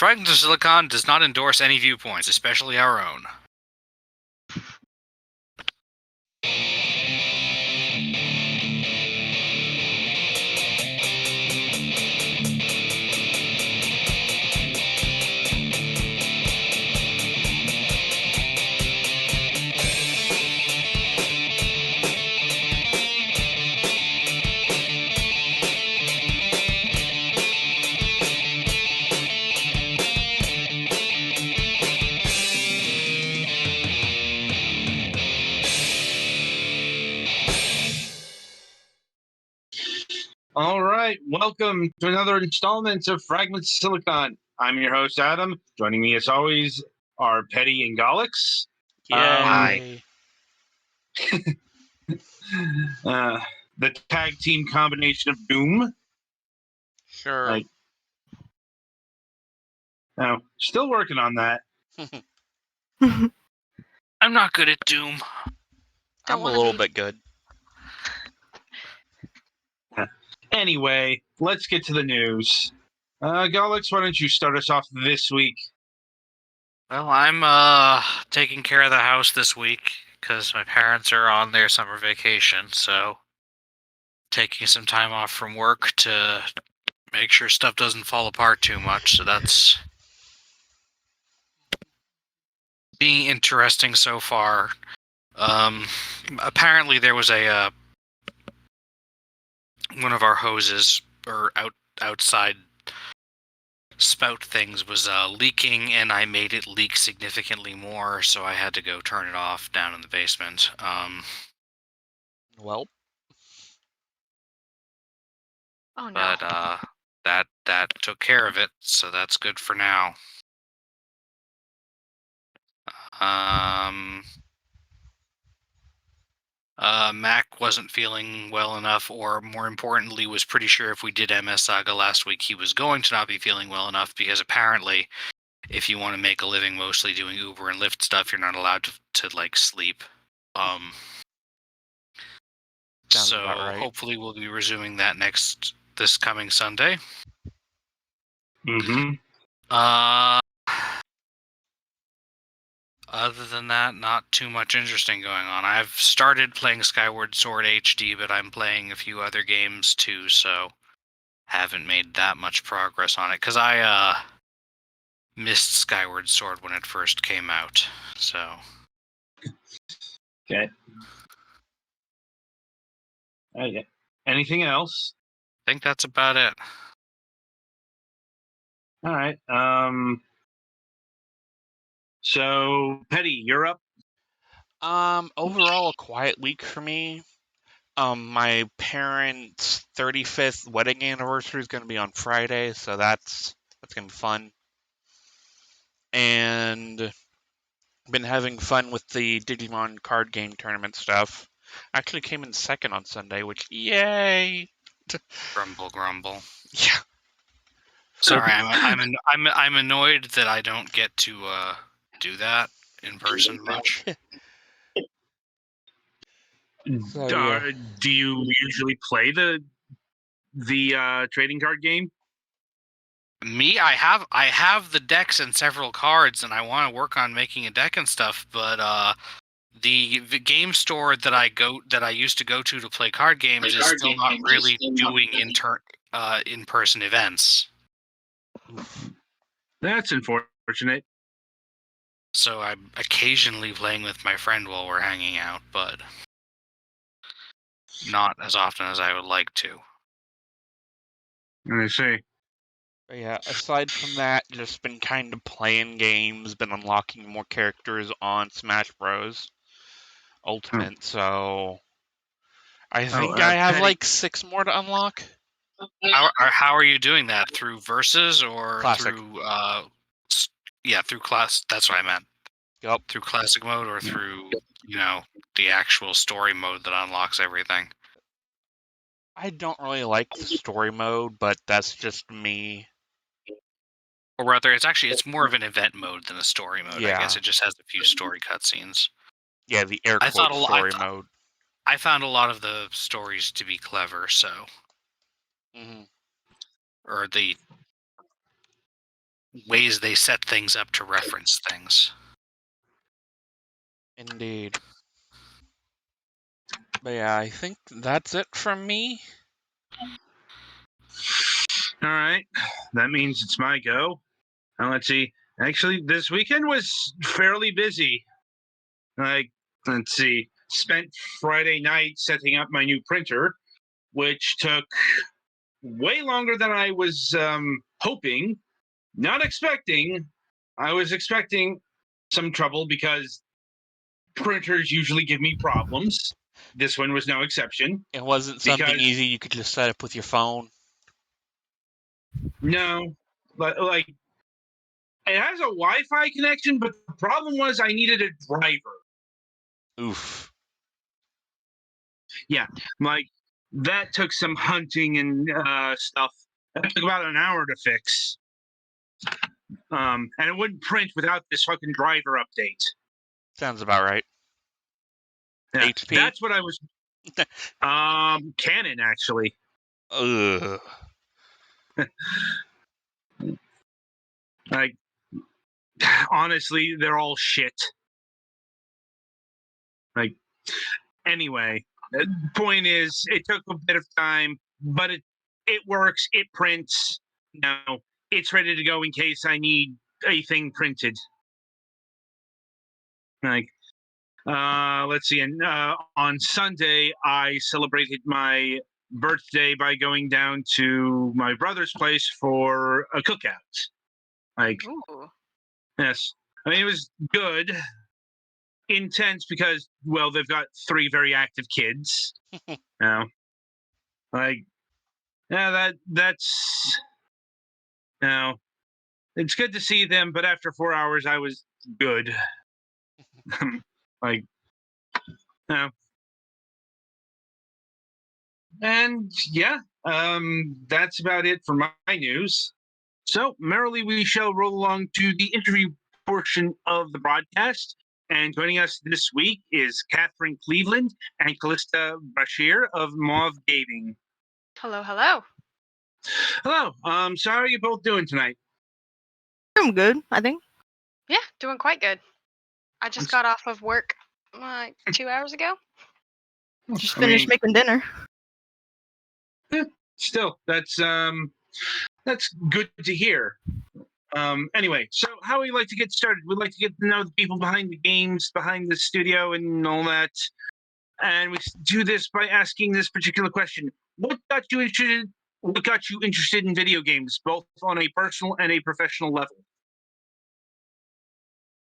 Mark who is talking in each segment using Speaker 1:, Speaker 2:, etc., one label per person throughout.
Speaker 1: Fragments of Silicon does not endorse any viewpoints, especially our own.
Speaker 2: All right, welcome to another installment of Fragments of Silicon. I'm your host, Adam. Joining me, as always, are Petty and Golix.
Speaker 3: Yay!
Speaker 2: The tag team combination of Doom.
Speaker 3: Sure.
Speaker 2: Now, still working on that.
Speaker 1: I'm not good at Doom.
Speaker 3: I'm a little bit good.
Speaker 2: Anyway, let's get to the news. Golix, why don't you start us off this week?
Speaker 1: Well, I'm taking care of the house this week because my parents are on their summer vacation, so taking some time off from work to make sure stuff doesn't fall apart too much. So that's being interesting so far. Apparently there was a one of our hoses or outside spout things was leaking, and I made it leak significantly more, so I had to go turn it off down in the basement.
Speaker 3: Well.
Speaker 4: Oh no.
Speaker 1: But that took care of it, so that's good for now. Mac wasn't feeling well enough, or more importantly, was pretty sure if we did MS Saga last week, he was going to not be feeling well enough, because apparently, if you want to make a living mostly doing Uber and Lyft stuff, you're not allowed to like sleep.
Speaker 3: Sounds about right.
Speaker 1: Hopefully we'll be resuming that this coming Sunday.
Speaker 2: Mm-hmm.
Speaker 1: Other than that, not too much interesting going on. I've started playing Skyward Sword HD, but I'm playing a few other games too, so haven't made that much progress on it, because I missed Skyward Sword when it first came out, so.
Speaker 2: Okay. Anything else?
Speaker 1: I think that's about it.
Speaker 2: All right. So, Petty, you're up.
Speaker 3: Overall, a quiet week for me. My parents' 35th wedding anniversary is going to be on Friday, so that's going to be fun. And been having fun with the Digimon card game tournament stuff. Actually came in second on Sunday, which yay!
Speaker 1: Grumble.
Speaker 3: Yeah.
Speaker 1: Sorry, I'm annoyed that I don't get to do that in person much.
Speaker 3: So, yeah.
Speaker 2: Do you usually play the trading card game?
Speaker 1: Me, I have the decks and several cards, and I want to work on making a deck and stuff. But the game store that I used to go to play card games is still not really doing in-person events.
Speaker 2: That's unfortunate.
Speaker 1: So I'm occasionally playing with my friend while we're hanging out, but not as often as I would like to.
Speaker 2: I see.
Speaker 3: But yeah, aside from that, just been kind of playing games, been unlocking more characters on Smash Bros. Ultimate, so I think I have
Speaker 2: Petty.
Speaker 3: like 6 more to unlock.
Speaker 1: How are you doing that? Through Versus or
Speaker 3: Classic.
Speaker 1: through through class? That's what I meant.
Speaker 3: Yep.
Speaker 1: Through classic mode or through the actual story mode that unlocks everything.
Speaker 3: I don't really like the story mode, but that's just me.
Speaker 1: Or rather, it's more of an event mode than a story mode.
Speaker 3: Yeah.
Speaker 1: I guess it just has a few story cutscenes.
Speaker 3: Yeah, the air quote story mode.
Speaker 1: I found a lot of the stories to be clever, so.
Speaker 3: Mm-hmm.
Speaker 1: Or the ways they set things up to reference things.
Speaker 3: Indeed. But yeah, I think that's it from me.
Speaker 2: All right, that means it's my go. Now let's see. Actually, this weekend was fairly busy. Like, let's see. Spent Friday night setting up my new printer, which took way longer than I was hoping, not expecting. I was expecting some trouble because printers usually give me problems. This one was no exception.
Speaker 3: It wasn't something
Speaker 2: Because
Speaker 3: easy you could just set up with your phone.
Speaker 2: no, like it has a Wi-Fi connection, but the problem was I needed a driver.
Speaker 3: Oof.
Speaker 2: Yeah, like that took some hunting and stuff. That took about an hour to fix. And it wouldn't print without this fucking driver update.
Speaker 3: Sounds about right.
Speaker 2: Yeah,
Speaker 3: HP?
Speaker 2: that's what I was. Canon actually.
Speaker 3: Ugh.
Speaker 2: Like, honestly, they're all shit. Like, anyway, the point is, it took a bit of time, but it works. It prints. You know, it's ready to go in case I need a thing printed. Like, let's see. And on Sunday, I celebrated my birthday by going down to my brother's place for a cookout. Like,
Speaker 4: Ooh.
Speaker 2: yes, I mean it was good, intense because well they've got 3 very active kids. You know, like yeah that's you know it's good to see them, but after 4 hours I was good. Like you know. And yeah, that's about it for my news. So, merrily, we shall roll along to the interview portion of the broadcast. And joining us this week is Catherine Cleveland and Calista Brasher of Mauve Gaming.
Speaker 4: Hello, hello.
Speaker 2: Hello. So how are you both doing tonight?
Speaker 5: I'm good, I think.
Speaker 4: Yeah, doing quite good. I just got off of work 2 hours ago.
Speaker 5: Just
Speaker 2: I
Speaker 5: finished
Speaker 2: mean,
Speaker 5: making dinner.
Speaker 2: still, that's good to hear. Anyway, so how we like to get started? We'd like to get to know the people behind the games, behind the studio, and all that. And we do this by asking this particular question: What got you interested? What got you interested in video games, both on a personal and a professional level?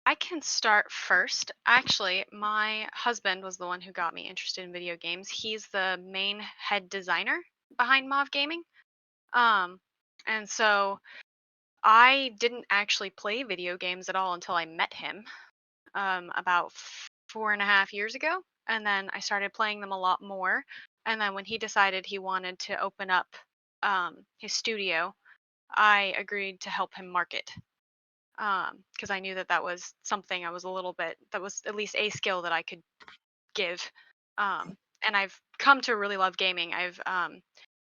Speaker 4: I can start first. Actually, my husband was the one who got me interested in video games. He's the main head designer behind Mauve Gaming. And so I didn't actually play video games at all until I met him about 4.5 years ago. And then I started playing them a lot more. And then when he decided he wanted to open up his studio, I agreed to help him market because I knew that that was something I was a little bit, that was at least a skill that I could give. And I've come to really love gaming. I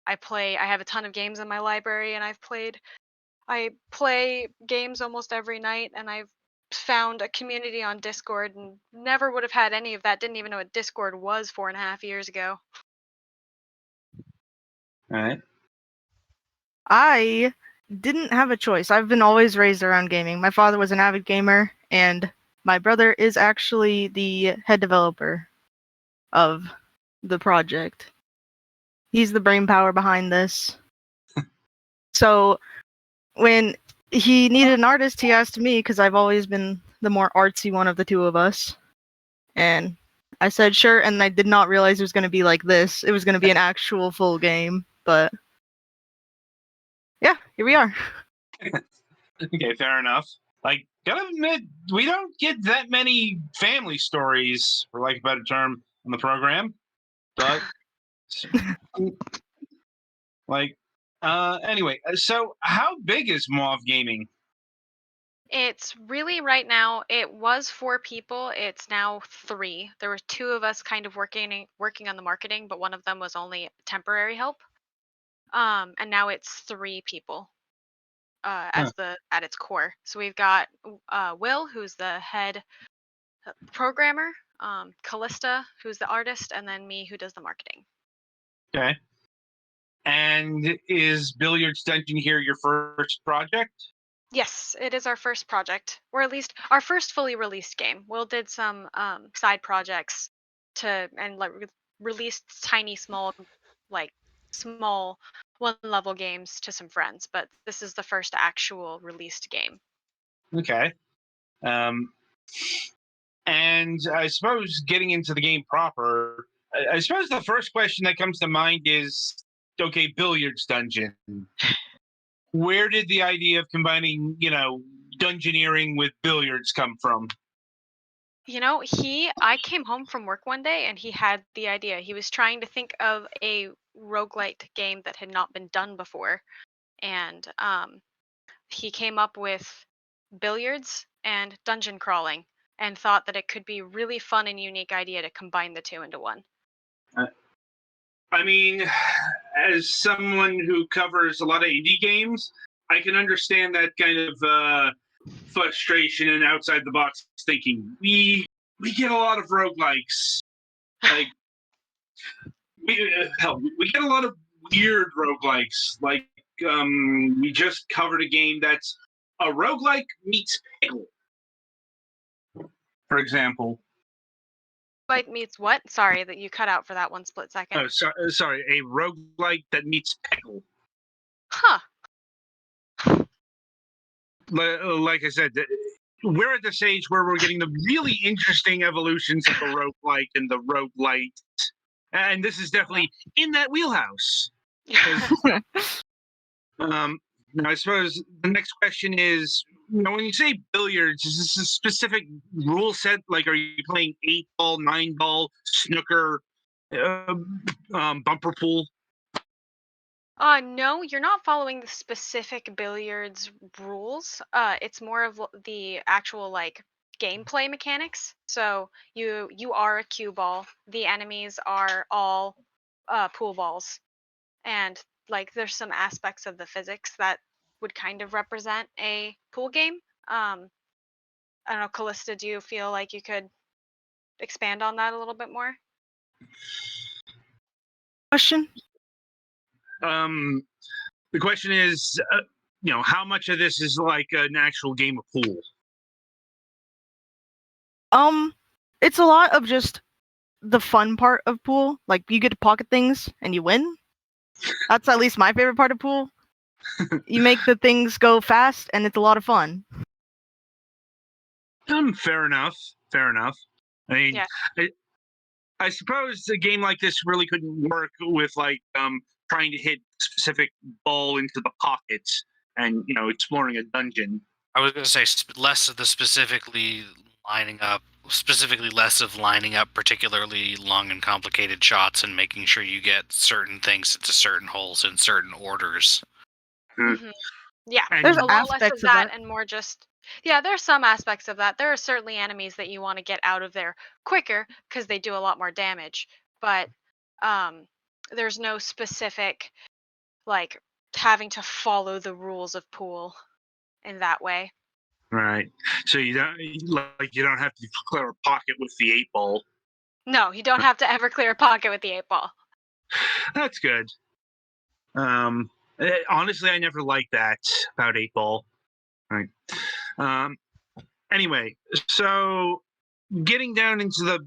Speaker 4: have a ton of games in my library, and I play games almost every night, and I've found a community on Discord, and never would have had any of that. Didn't even know what Discord was 4.5 years ago.
Speaker 2: All right.
Speaker 5: I didn't have a choice. I've been always raised around gaming. My father was an avid gamer, and my brother is actually the head developer of the project. He's the brainpower behind this. So when he needed an artist, he asked me because I've always been the more artsy one of the two of us. And I said sure, and I did not realize it was going to be like this. It was going to be an actual full game, but yeah, here we are.
Speaker 2: Okay, fair enough. Like, gotta admit, we don't get that many family stories, for lack of a better term, on the program. But, like, anyway, so how big is Mauve Gaming?
Speaker 4: It's really right now. It was 4 people. It's now 3. There were 2 of us kind of working on the marketing, but one of them was only temporary help. And now it's 3 people. as at its core. So we've got Will, who's the head programmer, Calista, who's the artist, and then me, who does the marketing.
Speaker 2: Okay. And is Billiards Dungeon here your first project?
Speaker 4: Yes, it is our first project, or at least our first fully released game. Will did some side projects released tiny, small one-level games to some friends, but this is the first actual released game.
Speaker 2: Okay. And I suppose getting into the game proper, I suppose the first question that comes to mind is, okay, Billiards Dungeon. Where did the idea of combining, dungeoneering with billiards come from?
Speaker 4: I came home from work one day and he had the idea. He was trying to think of a roguelite game that had not been done before. And he came up with billiards and dungeon crawling and thought that it could be a really fun and unique idea to combine the two into one.
Speaker 2: I mean, as someone who covers a lot of indie games, I can understand that kind of frustration and outside the box thinking. We get a lot of roguelikes. Like we get a lot of weird roguelikes. Like we just covered a game that's a roguelike meets pickle, for example.
Speaker 4: Like meets what? Sorry that you cut out for that one split second.
Speaker 2: Oh, sorry, a roguelike that meets pickle.
Speaker 4: Huh.
Speaker 2: Like I said, we're at the stage where we're getting the really interesting evolutions of the roguelike and the roguelite. And this is definitely in that wheelhouse. Now, I suppose the next question is, when you say billiards, is this a specific rule set? Like, are you playing 8-ball, 9-ball, snooker, bumper pool?
Speaker 4: No, you're not following the specific billiards rules. It's more of the actual gameplay mechanics. So you are a cue ball. The enemies are all pool balls, and there's some aspects of the physics that would kind of represent a pool game. I don't know, Calista, do you feel like you could expand on that a little bit more?
Speaker 5: Question?
Speaker 2: The question is, how much of this is like an actual game of pool?
Speaker 5: It's a lot of just the fun part of pool. Like, you get to pocket things and you win. That's at least my favorite part of pool. You make the things go fast and it's a lot of fun.
Speaker 2: Fair enough. Fair enough. I mean,
Speaker 4: Yeah.
Speaker 2: I suppose a game like this really couldn't work with trying to hit a specific ball into the pockets and exploring a dungeon.
Speaker 1: I was going to say less of the specifically less of lining up particularly long and complicated shots and making sure you get certain things into certain holes in certain orders.
Speaker 4: Mm-hmm. Yeah,
Speaker 2: And
Speaker 5: There's
Speaker 4: a lot less
Speaker 5: aspects
Speaker 4: of that and more just there's some aspects of that. There are certainly enemies that you want to get out of there quicker because they do a lot more damage, but there's no specific having to follow the rules of pool in that way.
Speaker 2: right, so you don't have to clear a pocket with the 8-ball.
Speaker 4: No, you don't have to ever clear a pocket with the 8-ball.
Speaker 2: That's good. Honestly, I never liked that about 8-ball. Right. Anyway, so getting down into the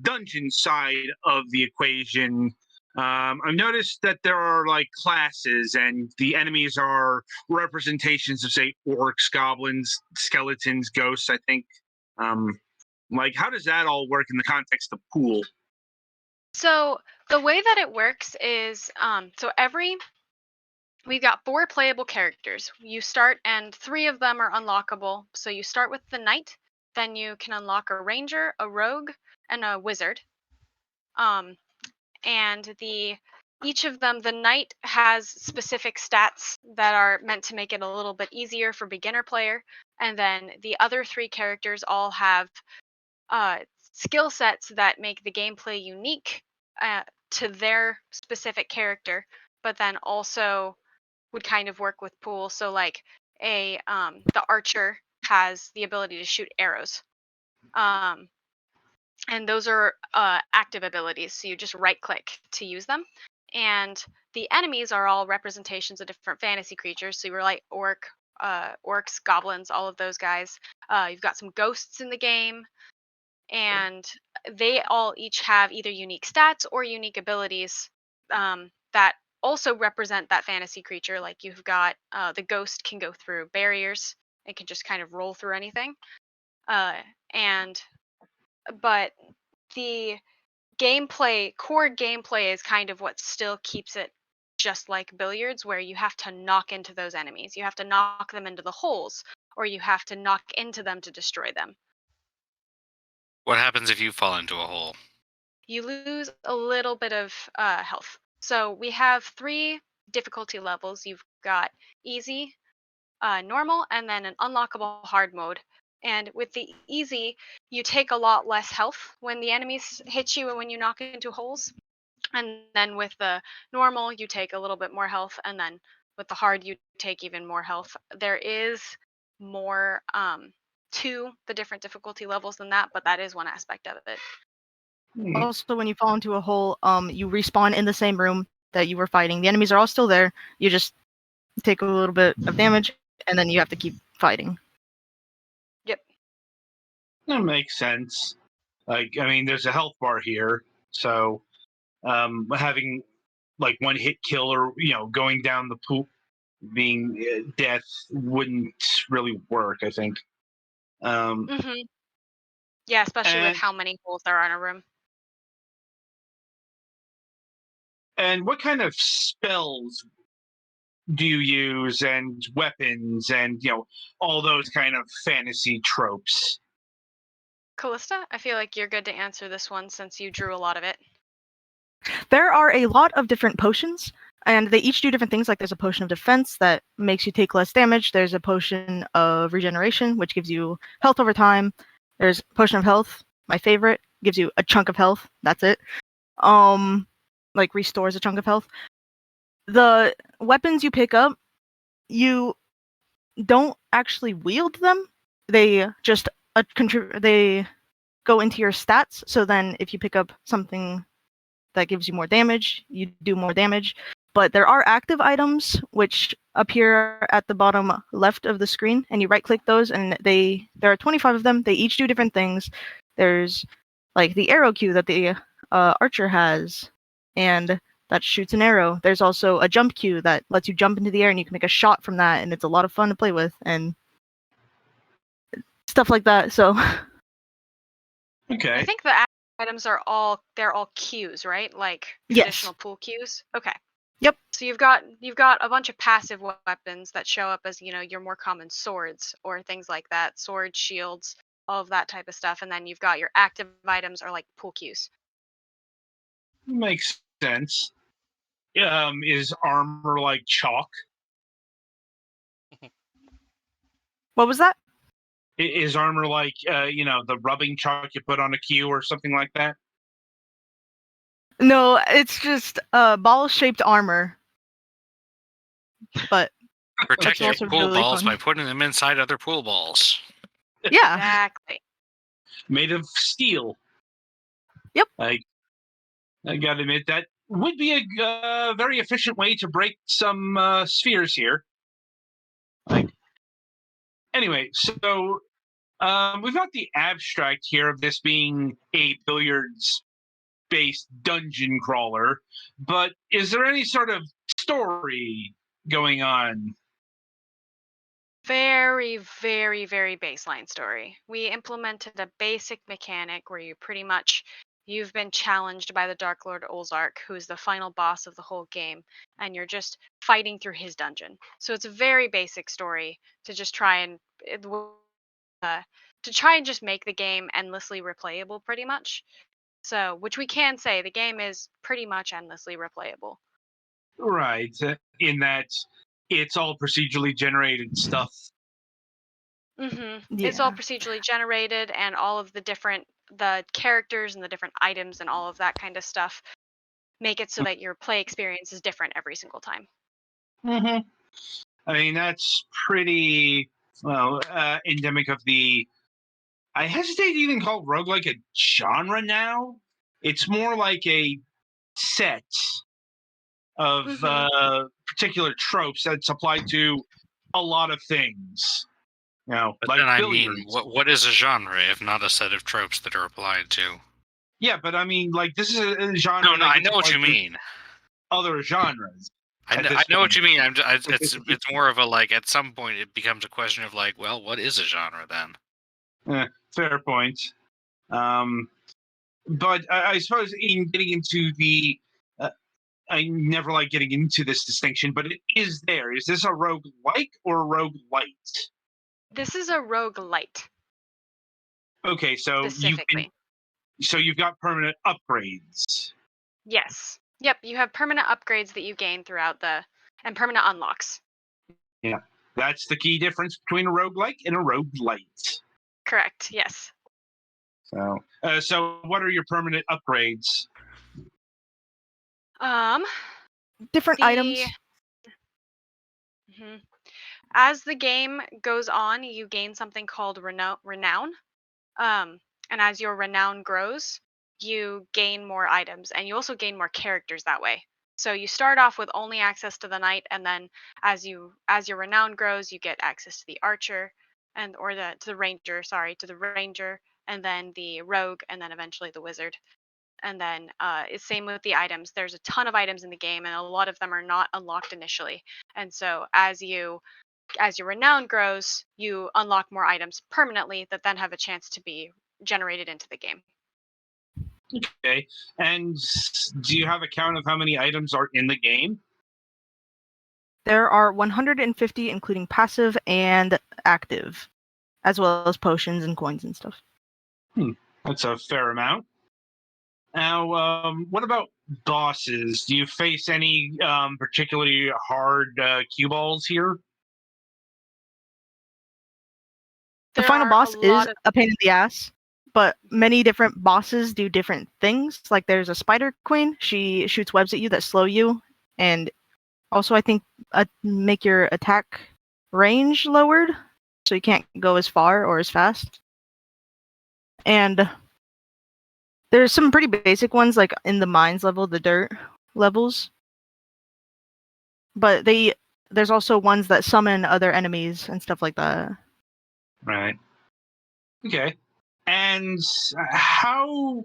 Speaker 2: dungeon side of the equation, I've noticed that there are classes, and the enemies are representations of, say, orcs, goblins, skeletons, ghosts. I think. How does that all work in the context of pool?
Speaker 4: So the way that it works is we've got 4 playable characters. You start, and 3 of them are unlockable. So you start with the knight, then you can unlock a ranger, a rogue, and a wizard. And each of them, the knight has specific stats that are meant to make it a little bit easier for beginner player, and then the other 3 characters all have skill sets that make the gameplay unique to their specific character, but then also would kind of work with pool. So like the archer has the ability to shoot arrows. And those are active abilities, so you just right click to use them. And the enemies are all representations of different fantasy creatures. So you're like orcs, goblins, all of those guys. You've got some ghosts in the game, and they all each have either unique stats or unique abilities that also represent that fantasy creature. Like you've got the ghost can go through barriers; it can just kind of roll through anything. And but the core gameplay is kind of what still keeps it just like billiards, where you have to knock into those enemies. You have to knock them into the holes, or you have to knock into them to destroy them.
Speaker 1: What happens if you fall into a hole?
Speaker 4: You lose a little bit of health. So we have 3 difficulty levels. You've got easy, normal, and then an unlockable hard mode. And with the easy, you take a lot less health when the enemies hit you and when you knock into holes. And then with the normal, you take a little bit more health. And then with the hard, you take even more health. There is more to the different difficulty levels than that, but that is one aspect of it.
Speaker 5: Also, when you fall into a hole, you respawn in the same room that you were fighting. The enemies are all still there. You just take a little bit of damage, and then you have to keep fighting.
Speaker 4: Yep.
Speaker 2: That makes sense. Like, I mean, there's a health bar here, so having like one hit kill or going down the pool being death wouldn't really work. I think.
Speaker 4: Mm-hmm. Yeah, especially with
Speaker 2: And
Speaker 4: how many holes there are in a room.
Speaker 2: and what kind of spells do you use, and weapons, and all those kind of fantasy tropes?
Speaker 4: Calista, I feel like you're good to answer this one since you drew a lot of it.
Speaker 5: There are a lot of different potions, and they each do different things. Like there's a potion of defense that makes you take less damage. There's a potion of regeneration, which gives you health over time. There's potion of health, my favorite, gives you a chunk of health. That's it. Like restores a chunk of health. The weapons you pick up, you don't actually wield them. They just they go into your stats. So then if you pick up something that gives you more damage, you do more damage. But there are active items which appear at the bottom left of the screen, and you right click those, and there are 25 of them. They each do different things. There's like the arrow cue that the archer has, and that shoots an arrow. There's also a jump cue that lets you jump into the air, and you can make a shot from that, and it's a lot of fun to play with, and stuff like that. So
Speaker 2: Okay.
Speaker 4: I think the active items are all cues, right? Like
Speaker 5: Yes.
Speaker 4: traditional pool cues. Okay.
Speaker 5: Yep.
Speaker 4: So you've got a bunch of passive weapons that show up as, your more common swords or things like that, swords, shields, all of that type of stuff, and then you've got your active items are like pool cues.
Speaker 2: Makes sense. Is armor like chalk?
Speaker 5: What was that?
Speaker 2: Is armor like the rubbing chalk you put on a cue or something like that?
Speaker 5: No, it's just ball-shaped armor. But
Speaker 1: Protect your
Speaker 5: also
Speaker 1: pool
Speaker 5: really
Speaker 1: balls
Speaker 5: fun.
Speaker 1: by putting them inside other pool balls.
Speaker 5: yeah,
Speaker 4: Exactly.
Speaker 2: Made of steel.
Speaker 5: Yep.
Speaker 2: I gotta admit that would be a very efficient way to break some spheres here. Like, anyway, so we've got the abstract here of this being a billiards-based dungeon crawler, but is there any sort of story going on?
Speaker 4: Very, very, very baseline story. We implemented a basic mechanic where you've been challenged by the Dark Lord Olzark, who's the final boss of the whole game, and you're just fighting through his dungeon. So it's a very basic story to just try and just make the game endlessly replayable, pretty much. So, which we can say, the game is pretty much endlessly replayable.
Speaker 2: Right, in that it's all procedurally generated stuff.
Speaker 4: It's all procedurally generated, and all of the characters and the different items and all of that kind of stuff make it so that your play experience is different every single time.
Speaker 2: Mm-hmm. I mean, that's pretty endemic of the. I hesitate to even call roguelike a genre now. It's more like a set of particular tropes that's applied to a lot of things.
Speaker 1: But
Speaker 2: Like
Speaker 1: then I mean,
Speaker 2: billiards.
Speaker 1: what is a genre if not a set of tropes that are applied to?
Speaker 2: Yeah, but I mean, like this is a genre
Speaker 1: No,
Speaker 2: that
Speaker 1: I
Speaker 2: gets
Speaker 1: know what you
Speaker 2: applied to
Speaker 1: mean.
Speaker 2: other genres.
Speaker 1: I
Speaker 2: At
Speaker 1: know, I
Speaker 2: this
Speaker 1: know what
Speaker 2: point.
Speaker 1: you mean. It's more of a like at some point it becomes a question of like, well, what is a genre then?
Speaker 2: Fair point. But I suppose in getting into the, I never like getting into this distinction, but it is there. Is this a roguelike or a roguelite?
Speaker 4: This is a roguelite
Speaker 2: Okay, so
Speaker 4: specifically.
Speaker 2: you've got permanent upgrades.
Speaker 4: Yes. Yep, you have permanent upgrades that you gain throughout and permanent unlocks.
Speaker 2: Yeah, that's the key difference between a roguelike and a roguelite.
Speaker 4: Correct. Yes.
Speaker 2: So what are your permanent upgrades?
Speaker 5: Different items.
Speaker 4: Mhm. As the game goes on, you gain something called renown. And as your renown grows, you gain more items, and you also gain more characters that way. So you start off with only access to the knight, and then as your renown grows, you get access to the archer, to the ranger. Sorry, to the ranger, and then the rogue, and then eventually the wizard. And then it's same with the items. There's a ton of items in the game, and a lot of them are not unlocked initially. And so as your renown grows, you unlock more items permanently that then have a chance to be generated into the game.
Speaker 2: Okay, and do you have a count of how many items are in the game?
Speaker 5: There are 150, including passive and active, as well as potions and coins and stuff.
Speaker 2: That's a fair amount. Now, what about bosses? Do you face any particularly hard cue balls here?
Speaker 5: The
Speaker 4: There
Speaker 5: final
Speaker 4: are
Speaker 5: boss
Speaker 4: a
Speaker 5: is
Speaker 4: lot of
Speaker 5: a pain in the ass, but many different bosses do different things. Like there's a spider queen. She shoots webs at you that slow you, and also I think make your attack range lowered, so you can't go as far or as fast. And there's some pretty basic ones, like in the mines level, the dirt levels. But there's also ones that summon other enemies and stuff like that.
Speaker 2: Right. Okay. And how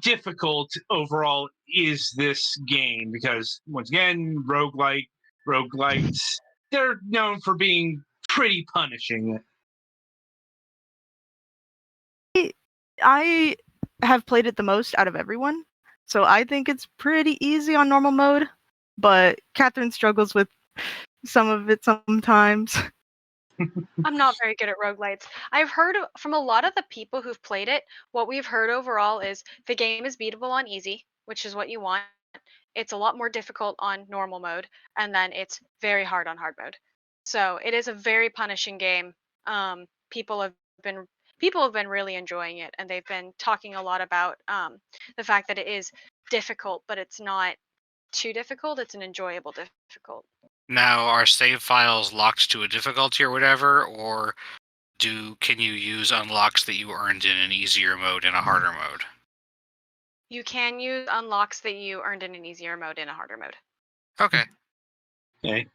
Speaker 2: difficult overall is this game? Because once again, roguelites, they're known for being pretty punishing.
Speaker 5: I have played it the most out of everyone, so I think it's pretty easy on normal mode. But Catherine struggles with some of it sometimes.
Speaker 4: I'm not very good at roguelites. I've heard from a lot of the people who've played it, what we've heard overall is the game is beatable on easy, which is what you want. It's a lot more difficult on normal mode, and then it's very hard on hard mode. So it is a very punishing game. People have been really enjoying it, and they've been talking a lot about the fact that it is difficult, but it's not too difficult. It's an enjoyable difficult.
Speaker 1: Now, are save files locked to a difficulty or whatever, or can you use unlocks that you earned in an easier mode in a harder mode?
Speaker 4: You can use unlocks that you earned in an easier mode in a harder mode.
Speaker 1: Okay.
Speaker 2: Okay.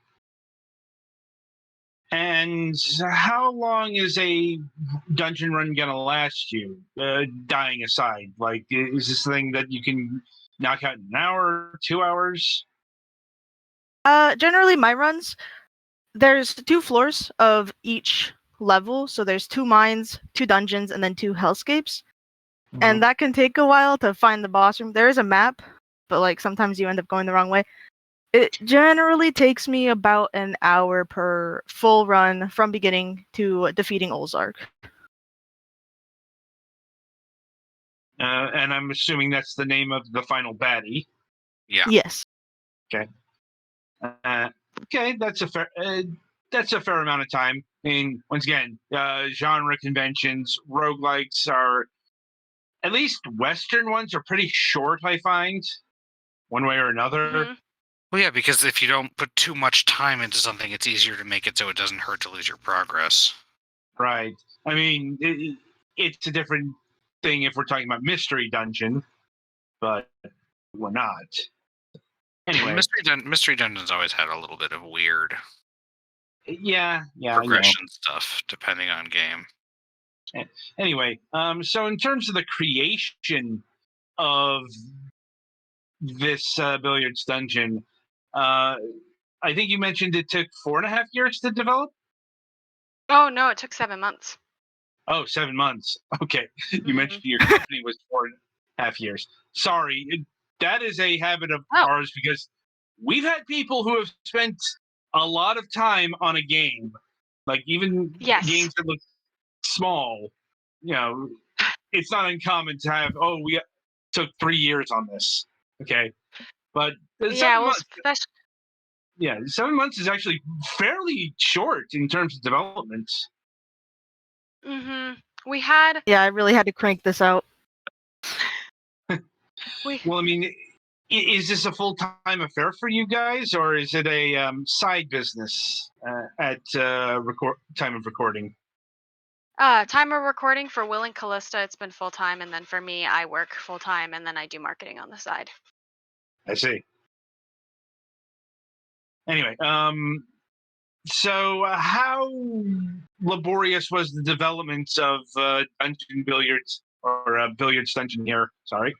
Speaker 2: And how long is a dungeon run gonna last you? Dying aside, like, is this thing that you can knock out in an hour, 2 hours?
Speaker 5: Generally, my runs, there's 2 floors of each level, so there's 2 mines, 2 dungeons, and then 2 hellscapes. And that can take a while to find the boss room. There is a map, but like sometimes you end up going the wrong way. It generally takes me about an hour per full run from beginning to defeating Olzark.
Speaker 2: And I'm assuming that's the name of the final baddie.
Speaker 1: Yeah.
Speaker 5: Yes.
Speaker 2: Okay, that's a fair amount of time. I mean, once again, genre conventions, roguelikes are, at least Western ones, are pretty short, I find, one way or another.
Speaker 1: Well, yeah, because if you don't put too much time into something, it's easier to make it so it doesn't hurt to lose your progress.
Speaker 2: Right. I mean, it's a different thing if we're talking about Mystery Dungeon, but we're not. Anyway,
Speaker 1: Mystery Dungeon's always had a little bit of weird
Speaker 2: yeah, I know.
Speaker 1: progression stuff depending on game.
Speaker 2: Anyway, so in terms of the creation of this billiards dungeon, I think you mentioned it took 4.5 years to develop.
Speaker 4: Oh no, it took 7 months.
Speaker 2: Oh, 7 months. Okay, you
Speaker 4: Mhm.
Speaker 2: mentioned your company was 4.5 years. Sorry, that is a habit of
Speaker 4: Oh.
Speaker 2: ours because we've had people who have spent a lot of time on a game, like even
Speaker 4: Yes.
Speaker 2: games that look small. You know, it's not uncommon to have. Oh, we took 3 years on this. Okay, but
Speaker 4: Yeah,
Speaker 2: 7
Speaker 4: well,
Speaker 2: months. Yeah, 7 months is actually fairly short in terms of development.
Speaker 4: we had
Speaker 5: Yeah, I really had to crank this out.
Speaker 4: we
Speaker 2: Well, I mean, is this a full-time affair for you guys, or is it a side business at time of recording?
Speaker 4: time of recording for Will and Calista, it's been full time, and then for me, I work full time, and then I do marketing on the side.
Speaker 2: I see. Anyway, so how laborious was the development of Dungeon Billiards or Billiards Dungeon here? Sorry.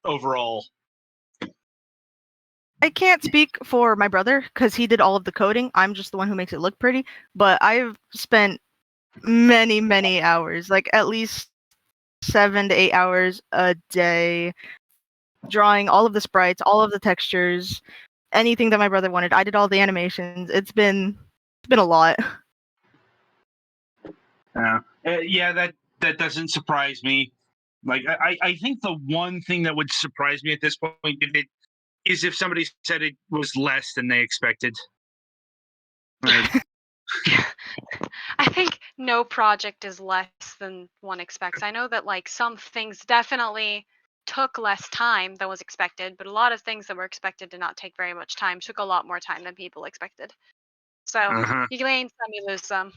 Speaker 2: Overall.
Speaker 5: I can't speak for my brother because he did all of the coding. I'm just the one who makes it look pretty. But I've spent many, many hours, like at least 7 to 8 hours a day, drawing all of the sprites, all of the textures, anything that my brother wanted. I did all the animations. It's been a lot.
Speaker 2: Yeah, that doesn't surprise me. Like I think the one thing that would surprise me at this point is if somebody said it was less than they expected. Like,
Speaker 4: I think no project is less than one expects. I know that like some things definitely took less time than was expected, but a lot of things that were expected to not take very much time took a lot more time than people expected. So
Speaker 2: uh-huh.
Speaker 4: you gain some, you lose some.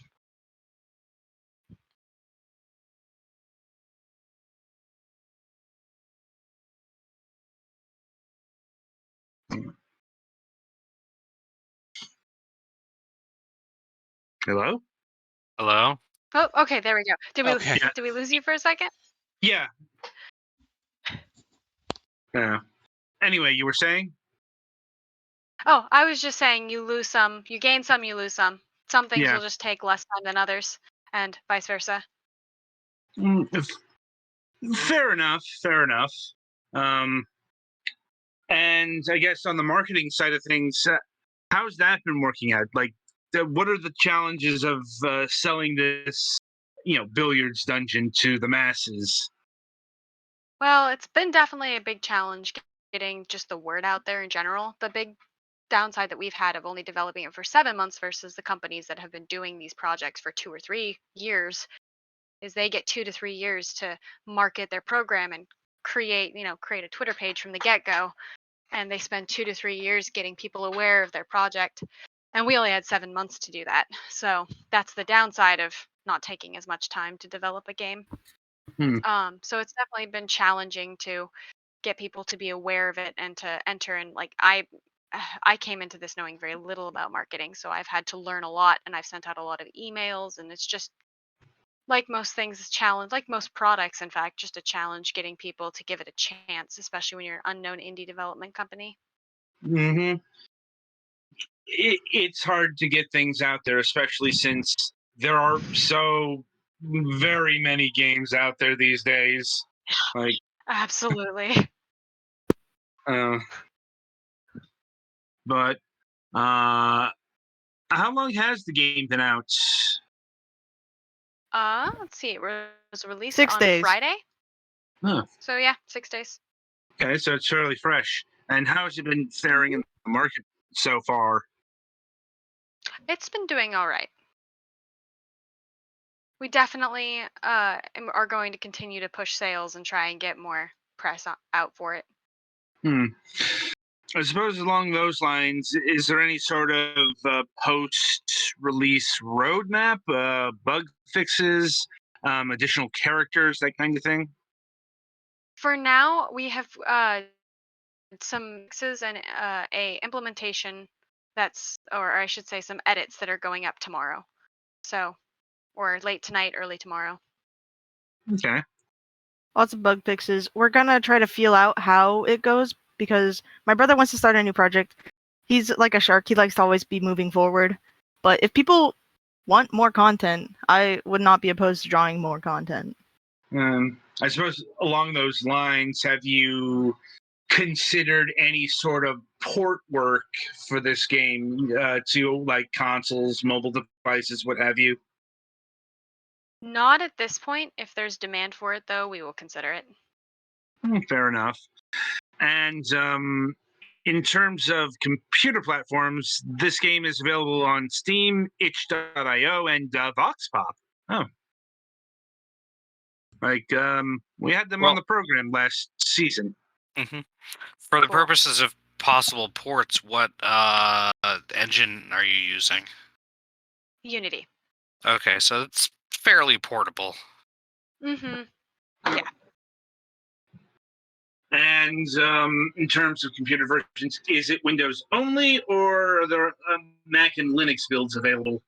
Speaker 2: Hello?
Speaker 1: Hello?
Speaker 4: Oh, okay, there we go. Did we
Speaker 3: Okay.
Speaker 2: Yeah.
Speaker 4: did we lose you for a second?
Speaker 2: Yeah. Anyway, you were saying?
Speaker 4: Oh, I was just saying you lose some, you gain some, you lose some. Some things
Speaker 2: Yeah.
Speaker 4: will just take less time than others, and vice versa.
Speaker 2: Fair enough. Fair enough. And I guess on the marketing side of things, how's that been working out? Like, what are the challenges of selling this, billiards dungeon to the masses?
Speaker 4: Well, it's been definitely a big challenge getting just the word out there in general. The big downside that we've had of only developing it for 7 months versus the companies that have been doing these projects for 2 or 3 years is they get 2 to 3 years to market their program and create a Twitter page from the get-go, and they spend 2 to 3 years getting people aware of their project, and we only had 7 months to do that. So that's the downside of not taking as much time to develop a game.
Speaker 2: Hmm.
Speaker 4: So it's definitely been challenging to get people to be aware of it and to enter. And like I came into this knowing very little about marketing, so I've had to learn a lot, and I've sent out a lot of emails, and it's just like most things, a challenge, like most products, in fact, just a challenge getting people to give it a chance, especially when you're an unknown indie development company.
Speaker 2: Mm-hmm. It's hard to get things out there, especially since there are so very many games out there these days. Like,
Speaker 4: Absolutely.
Speaker 2: uh, but how long has the game been out?
Speaker 4: Let's see. It was released
Speaker 5: 6
Speaker 4: on
Speaker 5: days.
Speaker 4: Friday.
Speaker 2: Huh.
Speaker 4: So yeah, 6 days.
Speaker 2: Okay, so it's fairly fresh. And how has it been faring in the market so far?
Speaker 4: It's been doing all right. We definitely are going to continue to push sales and try and get more press out for it.
Speaker 2: Hmm. I suppose along those lines, is there any sort of post-release roadmap, bug fixes, additional characters, that kind of thing?
Speaker 4: For now, we have some fixes and a implementation or I should say, some edits that are going up tomorrow. So, or late tonight, early tomorrow.
Speaker 2: Okay.
Speaker 5: Lots of bug fixes. We're gonna try to feel out how it goes because my brother wants to start a new project. He's like a shark. He likes to always be moving forward. But if people want more content, I would not be opposed to drawing more content.
Speaker 2: I suppose along those lines, have you considered any sort of port work for this game to like consoles, mobile devices, what have you?
Speaker 4: Not at this point. If there's demand for it, though, we will consider it.
Speaker 2: Fair enough. And in terms of computer platforms, this game is available on Steam, itch.io, and VoxPop. Oh. We had them on the program last season.
Speaker 1: Mm-hmm. For the
Speaker 4: Cool.
Speaker 1: purposes of possible ports, what engine are you using?
Speaker 4: Unity.
Speaker 1: Okay, so it's fairly portable.
Speaker 4: Mm-hmm. Yeah.
Speaker 2: And in terms of computer versions, is it Windows only, or are there Mac and Linux builds available?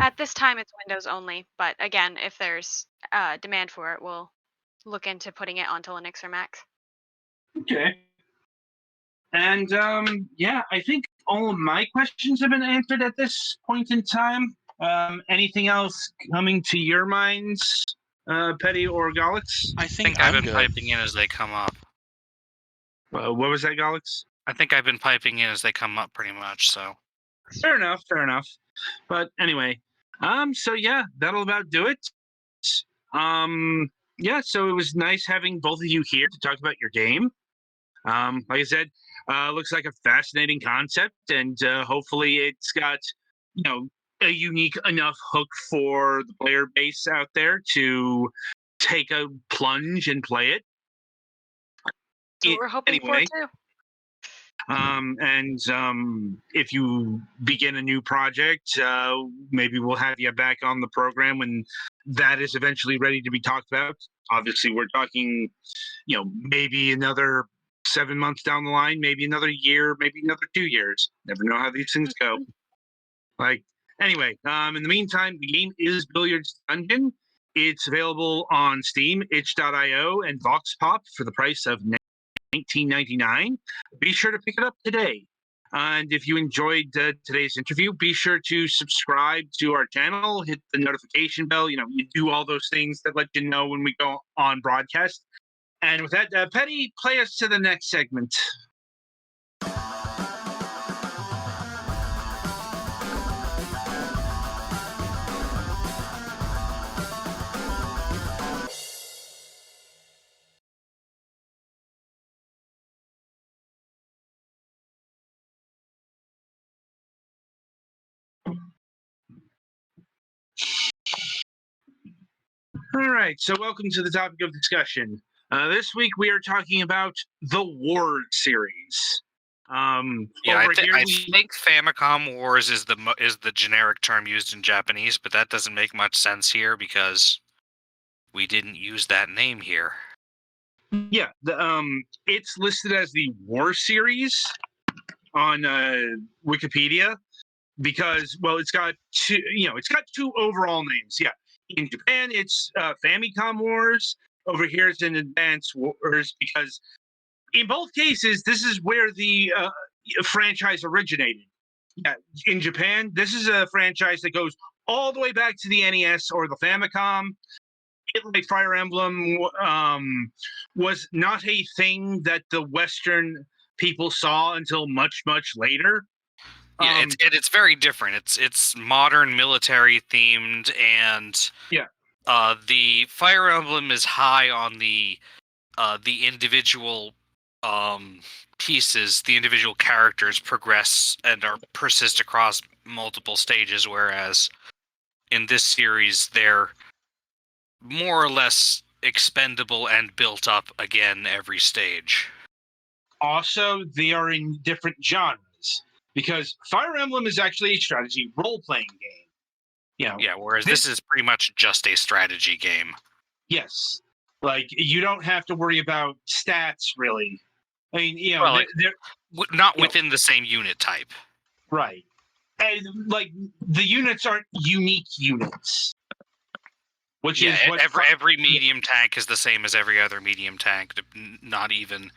Speaker 4: At this time, it's Windows only. But again, if there's demand for it, we'll look into putting it onto Linux or Mac.
Speaker 2: Okay. And yeah, I think all of my questions have been answered at this point in time. Anything else coming to your minds, Petty or Galax?
Speaker 3: I
Speaker 1: I
Speaker 3: think
Speaker 1: I've
Speaker 3: I'm
Speaker 1: been
Speaker 3: good.
Speaker 1: piping in as they come up.
Speaker 2: What was that, Galax?
Speaker 1: I think I've been piping in as they come up pretty much, so.
Speaker 2: Fair enough, fair enough. But anyway, so yeah, that'll about do it. Yeah, so it was nice having both of you here to talk about your game. Like I said, looks like a fascinating concept, and hopefully it's got, a unique enough hook for the player base out there to take a plunge and play it.
Speaker 4: So we're hoping for
Speaker 2: Anyway,
Speaker 4: too.
Speaker 2: and if you begin a new project, maybe we'll have you back on the program when that is eventually ready to be talked about. Obviously, we're talking, maybe another 7 months down the line, maybe another year, maybe another 2 years. Never know how these things go. Anyway, in the meantime, the game is Billiards Dungeon. It's available on Steam, itch.io, and VoxPop for the price of $19.99. Be sure to pick it up today. And if you enjoyed today's interview, be sure to subscribe to our channel, hit the notification bell. You do all those things that let you know when we go on broadcast. And with that, Petty, play us to the next segment. All right, so welcome to the topic of discussion. This week we are talking about the Ward series.
Speaker 1: Yeah, I think Famicom Wars is the generic term used in Japanese, but that doesn't make much sense here because we didn't use that name here.
Speaker 2: Yeah, it's listed as the War series on Wikipedia because, well, it's got two overall names. Yeah, in Japan it's Famicom Wars. Over here it's in Advance Wars because in both cases this is where the franchise originated. Yeah, in Japan this is a franchise that goes all the way back to the NES or the Famicom. Like Fire Emblem was not a thing that the Western people saw until much, much later.
Speaker 1: Yeah, it's very different. It's modern military themed, and
Speaker 2: yeah,
Speaker 1: the Fire Emblem is high on the individual pieces. The individual characters progress and persist across multiple stages, whereas in this series they're more or less expendable and built up again every stage.
Speaker 2: also they are in different genres because Fire Emblem is actually a strategy role-playing game.
Speaker 1: Yeah, whereas this is pretty much just a strategy game.
Speaker 2: Yes, like you don't have to worry about stats really. I mean,
Speaker 1: Well, like,
Speaker 2: they're
Speaker 1: not within the same unit type.
Speaker 2: right, and like the units aren't unique units, which is what
Speaker 1: every medium tank is the same as every other medium tank, not even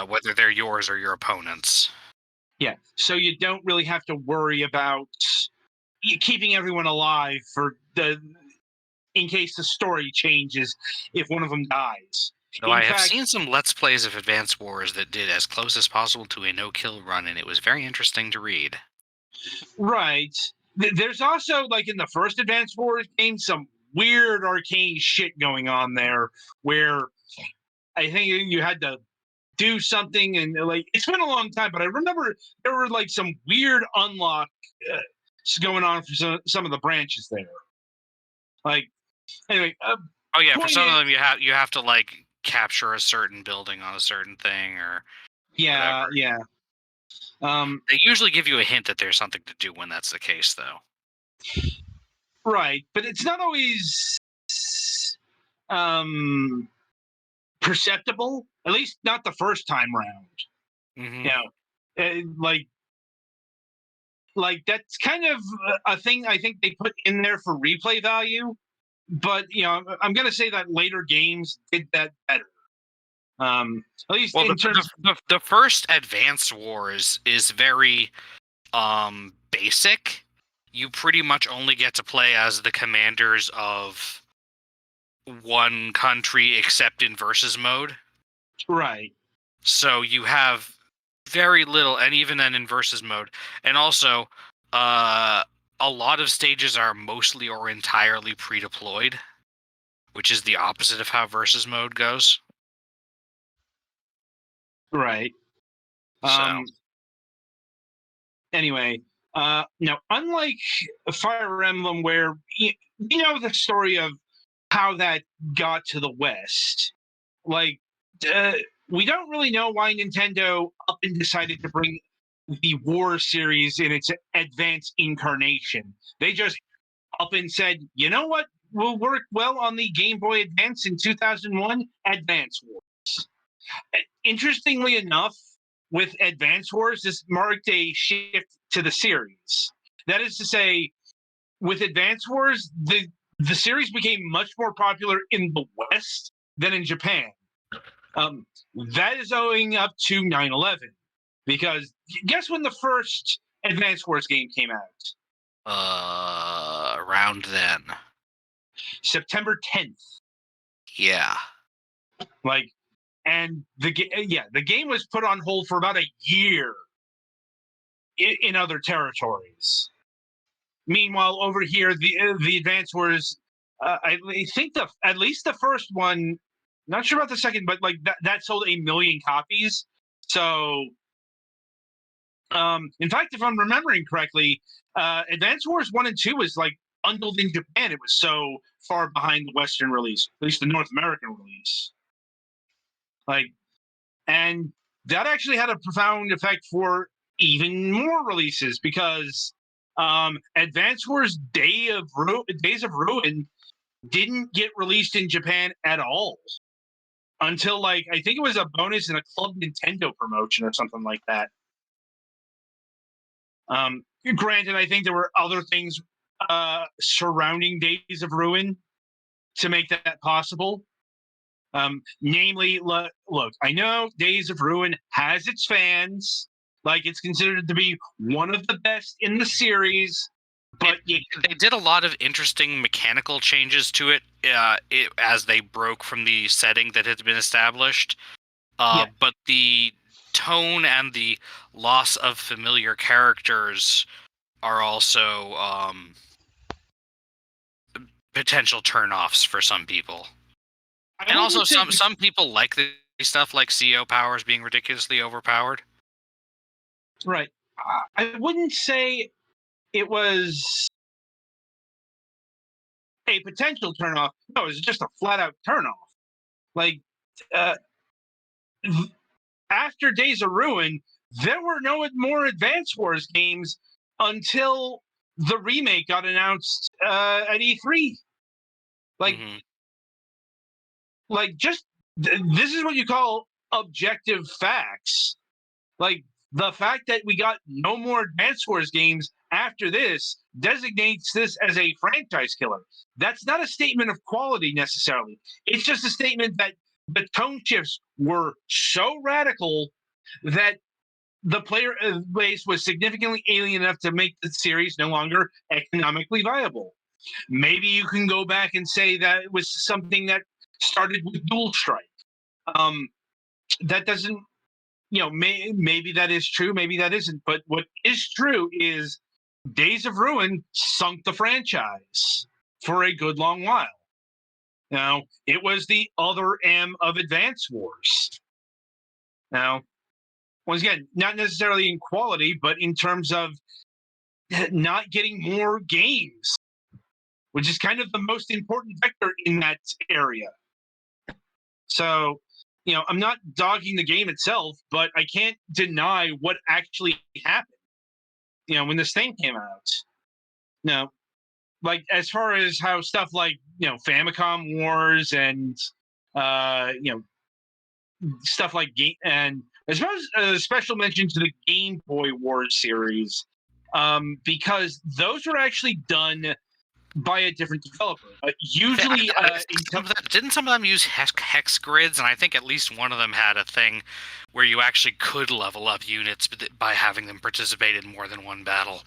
Speaker 1: whether they're yours or your opponent's.
Speaker 2: Yeah, so you don't really have to worry about keeping everyone alive in case the story changes if one of them dies.
Speaker 1: Though I have seen some Let's Plays of Advance Wars that did as close as possible to a no-kill run, and it was very interesting to read.
Speaker 2: Right. There's also, like in the first Advance Wars game, some weird arcane shit going on there where I think you had to do something, and like it's been a long time, but I remember there were like some weird unlock going on for some of the branches there. Like, anyway.
Speaker 1: Oh yeah, for some of them you have to like capture a certain building on a certain thing or whatever.
Speaker 2: Yeah.
Speaker 1: They usually give you a hint that there's something to do when that's the case, though.
Speaker 2: Right, but it's not always perceptible. At least not the first time round.
Speaker 1: Mm-hmm.
Speaker 2: Like that's kind of a thing I think they put in there for replay value. But I'm gonna say that later games did that better. At least in terms.
Speaker 1: The first Advance Wars is very basic. You pretty much only get to play as the commanders of one country, except in versus mode.
Speaker 2: Right.
Speaker 1: So you have very little, and even then in versus mode, and also a lot of stages are mostly or entirely pre-deployed, which is the opposite of how versus mode goes.
Speaker 2: Right. Anyway, now unlike Fire Emblem, where you know the story of how that got to the West, like we don't really know why Nintendo up and decided to bring the War series in its advanced incarnation. They just up and said, you know what will work well on the Game Boy Advance in 2001? Advance Wars. Interestingly enough, with Advance Wars, this marked a shift to the series. That is to say, with Advance Wars, the series became much more popular in the West than in Japan. That is owing up to 9/11. Because guess when the first Advance Wars game came out?
Speaker 1: Around then.
Speaker 2: September 10th.
Speaker 1: Yeah.
Speaker 2: And the game was put on hold for about a year in other territories. Meanwhile, over here, the Advance Wars, I think at least the first one, not sure about the second, but like that sold 1 million copies. So, in fact, if I'm remembering correctly, Advance Wars 1 and 2 was like bundled in Japan. It was so far behind the Western release, at least the North American release. And that actually had a profound effect for even more releases because Advance Wars Days of Ruin didn't get released in Japan at all until like I think it was a bonus in a Club Nintendo promotion or something like that. Granted, I think there were other things surrounding Days of Ruin to make that possible. Namely, look, I know Days of Ruin has its fans. Like, it's considered to be one of the best in the series. But
Speaker 1: they did a lot of interesting mechanical changes to it, as they broke from the setting that had been established. But the tone and the loss of familiar characters are also potential turnoffs for some people. And also, some people like the stuff like CO powers being ridiculously overpowered.
Speaker 2: Right. I wouldn't say it was a potential turnoff. No, it was just a flat out turnoff. Like, after Days of Ruin, there were no more Advance Wars games until the remake got announced at E3. Like,
Speaker 1: Mhm.
Speaker 2: This is what you call objective facts. Like, the fact that we got no more Advance Wars games after this designates this as a franchise killer. That's not a statement of quality necessarily. It's just a statement that the tone shifts were so radical that the player base was significantly alien enough to make the series no longer economically viable. Maybe you can go back and say that it was something that started with Dual Strike. That doesn't, maybe that is true, maybe that isn't. But what is true is Days of Ruin sunk the franchise for a good long while. Now, it was the other M of Advance Wars. Now, once again, not necessarily in quality, but in terms of not getting more games, which is kind of the most important vector in that area. So, I'm not dogging the game itself, but I can't deny what actually happened, when this thing came out. Now, like, as far as how stuff like, Famicom Wars and, stuff like game, and I suppose a special mention to the Game Boy Wars series, because those were actually done by a different developer. Usually,
Speaker 1: Didn't some of them use hex grids? And I think at least one of them had a thing where you actually could level up units by having them participate in more than one battle.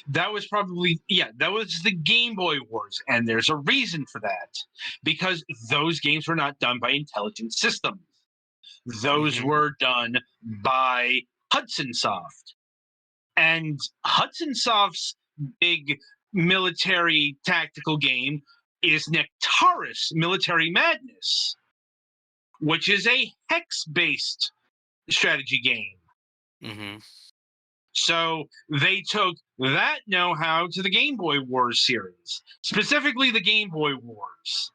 Speaker 2: That was that was the Game Boy Wars, and there's a reason for that, because those games were not done by Intelligent Systems. Those were done by Hudson Soft. And Hudson Soft's big military tactical game is Nectaris Military Madness, which is a hex-based strategy game. So they took that know-how to the Game Boy Wars series, specifically the Game Boy Wars.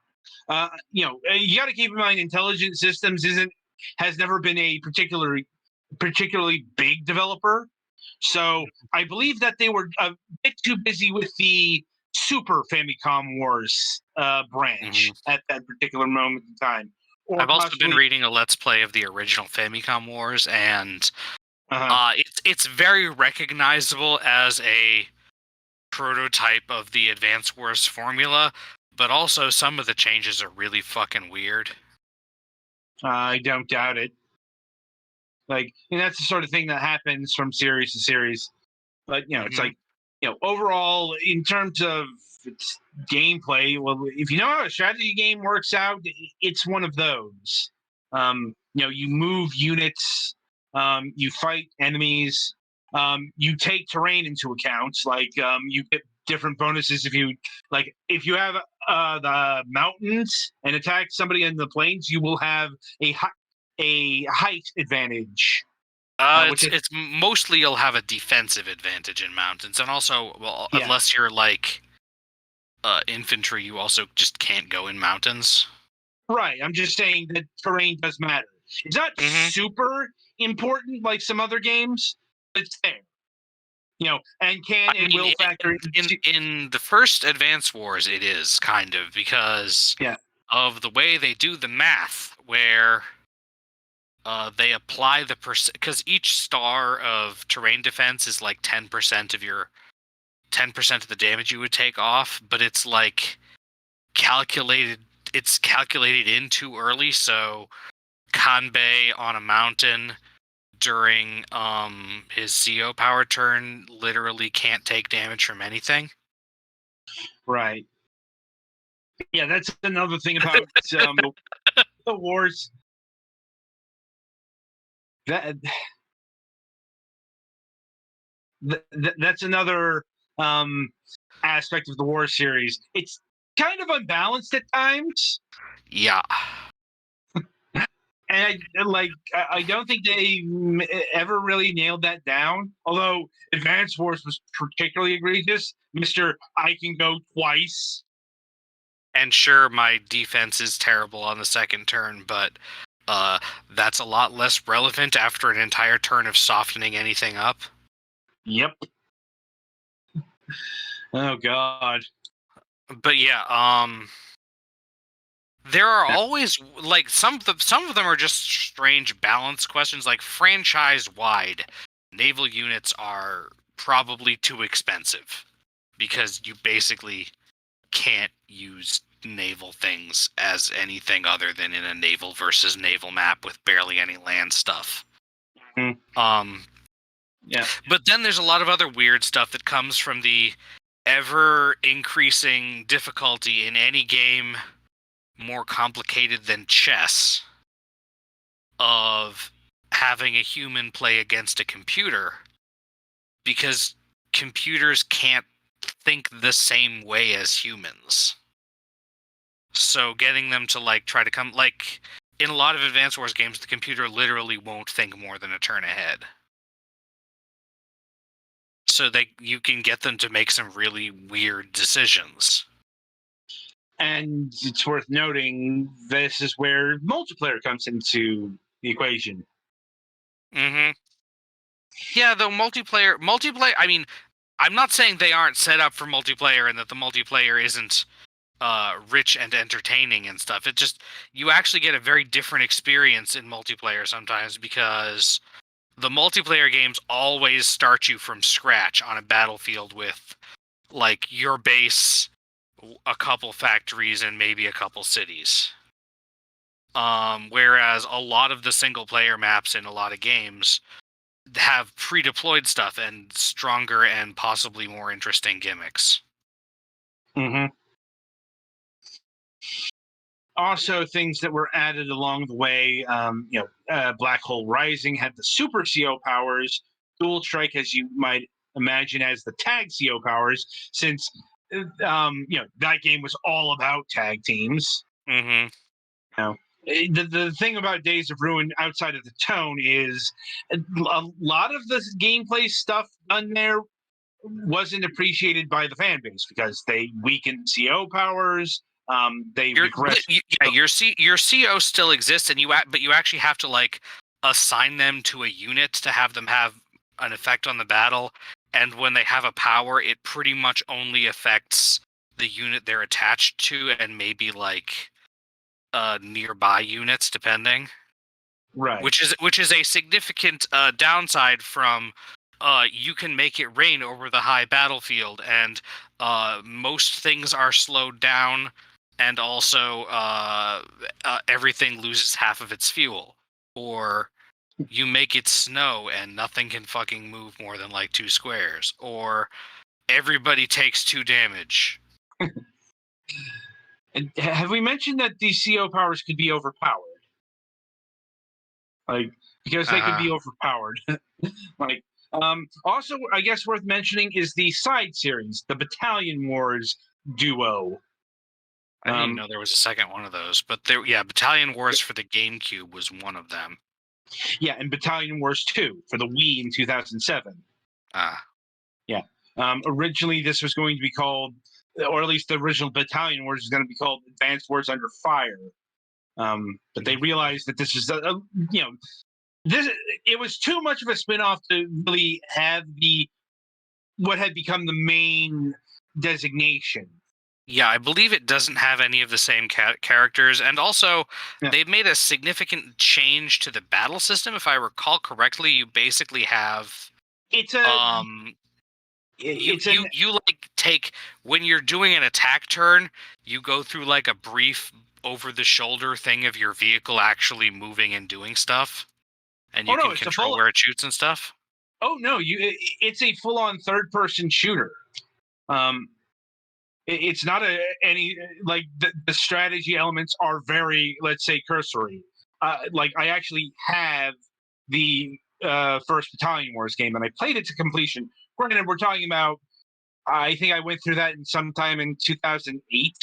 Speaker 2: You got to keep in mind, Intelligent Systems has never been a particularly big developer. So I believe that they were a bit too busy with the Super Famicom Wars branch at that particular moment in time.
Speaker 1: I've also been reading a Let's Play of the original Famicom Wars, and it's very recognizable as a prototype of the Advance Wars formula, but also some of the changes are really fucking weird.
Speaker 2: I don't doubt it. Like, and that's the sort of thing that happens from series to series. But it's like, overall, in terms of its gameplay, well, if you know how a strategy game works out, it's one of those. You move units, you fight enemies, you take terrain into account. Like, you get different bonuses if you have the mountains and attack somebody in the plains, you will have a height advantage.
Speaker 1: It's mostly you'll have a defensive advantage in mountains, and also, unless you're like infantry, you also just can't go in mountains.
Speaker 2: Right. I'm just saying that terrain does matter. It's not super important like some other games, but it's there. And will factor
Speaker 1: in the first Advance Wars. It is kind of because of the way they do the math, where they apply the because each star of terrain defense is like 10% of the damage you would take off, but it's like calculated in too early. So Kanbei on a mountain during his CO power turn literally can't take damage from anything.
Speaker 2: Right. Yeah, that's another thing about the wars. That's another aspect of the war series. It's kind of unbalanced at times.
Speaker 1: Yeah.
Speaker 2: And I don't think they ever really nailed that down. Although Advance Wars was particularly egregious. Mr. I can go twice.
Speaker 1: And sure, my defense is terrible on the second turn, but That's a lot less relevant after an entire turn of softening anything up.
Speaker 2: Yep. Oh God.
Speaker 1: But yeah, there are always like some of them are just strange balance questions. Like franchise wide, naval units are probably too expensive because you basically can't use naval things as anything other than in a naval versus naval map with barely any land stuff.
Speaker 2: Mhm. Yeah.
Speaker 1: But then there's a lot of other weird stuff that comes from the ever increasing difficulty in any game more complicated than chess of having a human play against a computer, because computers can't think the same way as humans. So getting them to like try to come like in a lot of Advance Wars games, the computer literally won't think more than a turn ahead. So you can get them to make some really weird decisions.
Speaker 2: And it's worth noting this is where multiplayer comes into the equation.
Speaker 1: Mm-hmm. Yeah, though multiplayer, I mean, I'm not saying they aren't set up for multiplayer and that the multiplayer isn't rich and entertaining and stuff. It just, you actually get a very different experience in multiplayer sometimes because the multiplayer games always start you from scratch on a battlefield with like your base, a couple factories, and maybe a couple cities. Whereas a lot of the single player maps in a lot of games have pre-deployed stuff and stronger and possibly more interesting gimmicks.
Speaker 2: Mm-hmm. Also, things that were added along the way, Black Hole Rising had the Super CO powers. Dual Strike, as you might imagine, as the Tag CO powers, since that game was all about tag teams.
Speaker 1: Mm-hmm.
Speaker 2: The thing about Days of Ruin, outside of the tone, is a lot of the gameplay stuff done there wasn't appreciated by the fan base because they weakened CO powers. They regressed.
Speaker 1: Your CO still exists, and but you actually have to like assign them to a unit to have them have an effect on the battle. And when they have a power, it pretty much only affects the unit they're attached to, and maybe like nearby units, depending.
Speaker 2: Right.
Speaker 1: Which is a significant downside from you can make it rain over the high battlefield, and most things are slowed down, and also everything loses half of its fuel. Or you make it snow and nothing can fucking move more than like 2 squares. Or everybody takes 2 damage.
Speaker 2: And have we mentioned that these CO powers could be overpowered? Like, because they could be overpowered. Like, also, I guess worth mentioning is the side series, the Battalion Wars duo.
Speaker 1: I didn't even know there was a second one of those, but Battalion Wars for the GameCube was one of them.
Speaker 2: Yeah, and Battalion Wars 2 for the Wii in 2007. Yeah. Originally, this was going to be called, or at least the original Battalion Wars was going to be called Advanced Wars Under Fire. But they realized that this is, it was too much of a spinoff to really have what had become the main designation.
Speaker 1: Yeah, I believe it doesn't have any of the same characters, and also they've made a significant change to the battle system. If I recall correctly, you basically have you like take, when you're doing an attack turn, you go through like a brief over the shoulder thing of your vehicle actually moving and doing stuff, and you can control where it shoots and stuff.
Speaker 2: Oh no, it's a full on third person shooter. It's not any like the strategy elements are very, let's say, cursory. Like I actually have the first Battalion Wars game, and I played it to completion. Granted, we're talking about, I think I went through that sometime in 2008,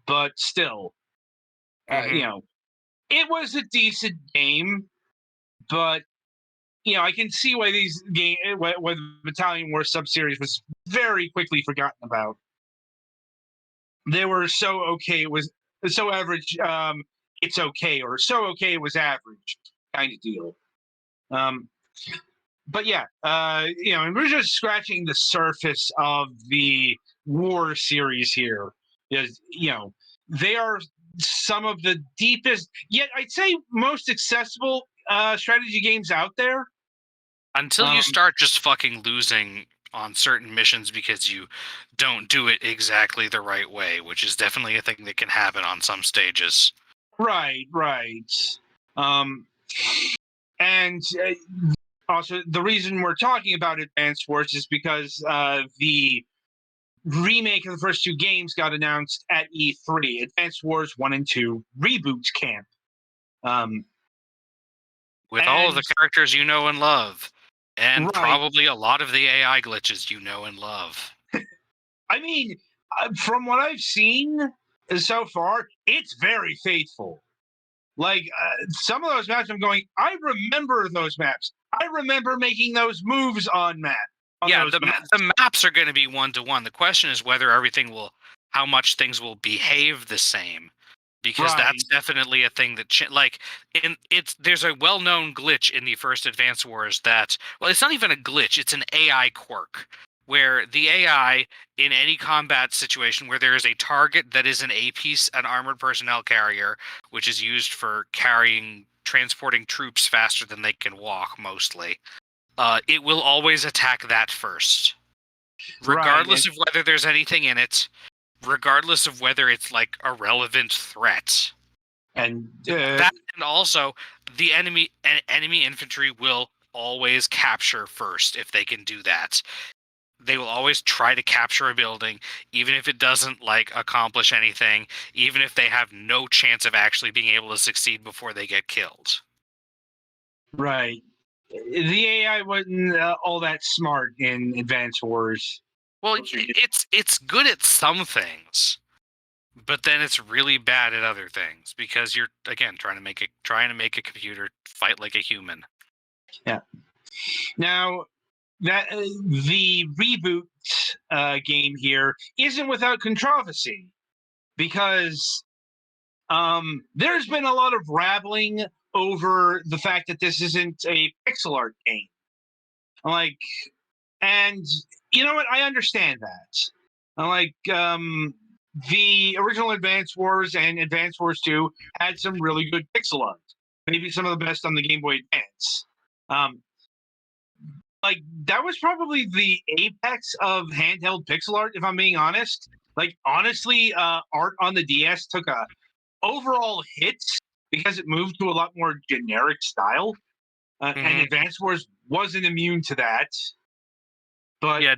Speaker 2: but still, it was a decent game. But I can see why why the Battalion Wars sub-series was very quickly forgotten about. They were so okay. It was so average. it's okay or so okay it was average kind of deal. But yeah, and we're just scratching the surface of the War series here. Is they are some of the deepest, yet I'd say most accessible strategy games out there.
Speaker 1: Until you start just fucking losing on certain missions because you don't do it exactly the right way, which is definitely a thing that can happen on some stages.
Speaker 2: Right. And also, the reason we're talking about Advance Wars is because the remake of the first two games got announced at E3, Advance Wars 1 and 2 Reboots Camp.
Speaker 1: With all of the characters you know and love, and
Speaker 2: Right.
Speaker 1: probably a lot of the AI glitches you know and love.
Speaker 2: I mean, from what I've seen so far, it's very faithful. Like some of those maps, I'm going, I remember those maps. I remember making those moves on map.
Speaker 1: Yeah, the maps are going to be 1-to-1. The question is whether how much things will behave the same, because that's definitely a thing that there's a well-known glitch in the first Advance Wars that, well, it's not even a glitch, it's an AI quirk, where the AI in any combat situation where there is a target that is an armored personnel carrier, which is used for transporting troops faster than they can walk mostly. It will always attack that first, regardless of whether there's anything in it, regardless of whether it's like a relevant threat.
Speaker 2: And
Speaker 1: also the enemy infantry will always capture first if they can do that. They will always try to capture a building, even if it doesn't accomplish anything, even if they have no chance of actually being able to succeed before they get killed.
Speaker 2: Right. The AI wasn't all that smart in Advance Wars.
Speaker 1: Well, it's good at some things, but then it's really bad at other things because you're again trying to make a computer fight like a human.
Speaker 2: Yeah. Now that the reboot game here isn't without controversy, because there's been a lot of rattling over the fact that this isn't a pixel art game. And you know what? I understand that. The original Advance Wars and Advance Wars 2 had some really good pixel art, maybe some of the best on the Game Boy Advance. That was probably the apex of handheld pixel art, if I'm being honest. Honestly, art on the DS took a overall hit because it moved to a lot more generic style, and Advance Wars wasn't immune to that. But
Speaker 1: yeah,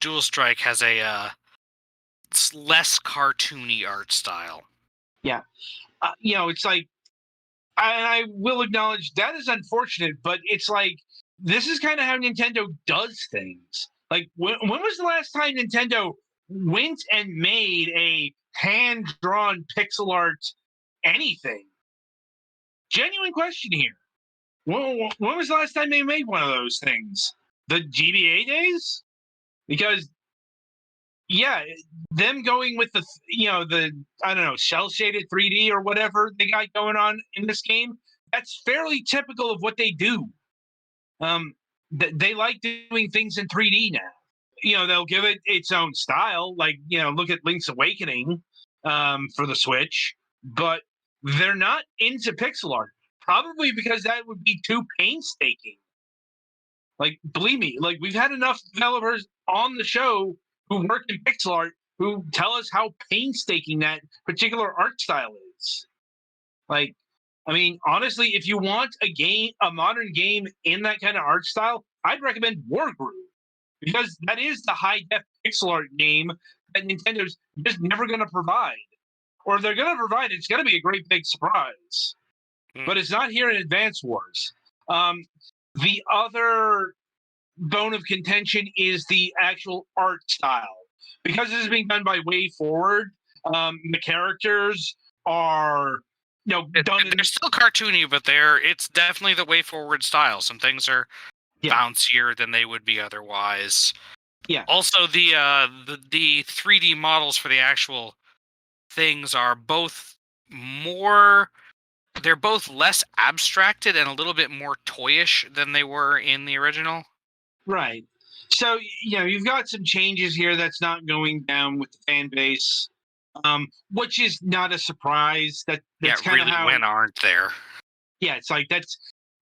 Speaker 1: Dual Strike has a less cartoony art style.
Speaker 2: Yeah, it's like, I will acknowledge that is unfortunate, but it's like this is kind of how Nintendo does things. When was the last time Nintendo went and made a hand-drawn pixel art anything? Genuine question here. When was the last time they made one of those things? The GBA days? Because yeah, them going with the I don't know, cell shaded 3D or whatever they got going on in this game, that's fairly typical of what they do. They like doing things in 3D now. They'll give it its own style, look at Link's Awakening for the Switch, but they're not into pixel art, probably because that would be too painstaking. Believe me, we've had enough developers on the show who work in pixel art who tell us how painstaking that particular art style is. Honestly, if you want a modern game in that kind of art style, I'd recommend Wargroove, because that is the high def pixel art game that Nintendo's just never going to provide. Or if they're going to provide it, it's going to be a great big surprise. But it's not here in Advance Wars. The other bone of contention is the actual art style. Because this is being done by Way Forward, the characters are done.
Speaker 1: They're still cartoony, but it's definitely the Way Forward style. Some things are bouncier than they would be otherwise.
Speaker 2: Yeah.
Speaker 1: Also, the 3D models for the actual things are both more. They're both less abstracted and a little bit more toyish than they were in the original.
Speaker 2: Right. So, you've got some changes here that's not going down with the fan base, which is not a surprise. That's kind of
Speaker 1: really,
Speaker 2: how.
Speaker 1: when aren't there?
Speaker 2: Yeah, it's like that's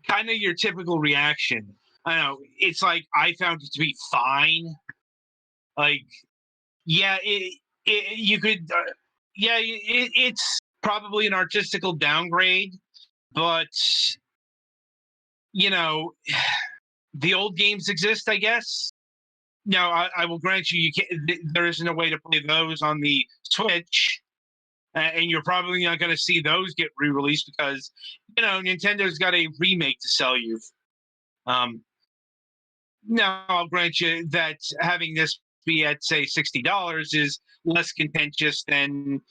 Speaker 2: kind of your typical reaction. I know. It's like I found it to be fine. Like, yeah, you could. It's probably an artistical downgrade, but the old games exist, I guess. Now, I will grant you, there isn't a way to play those on the Switch, and you're probably not going to see those get re-released because Nintendo's got a remake to sell you. Now, I'll grant you that having this be at say $60 is less contentious than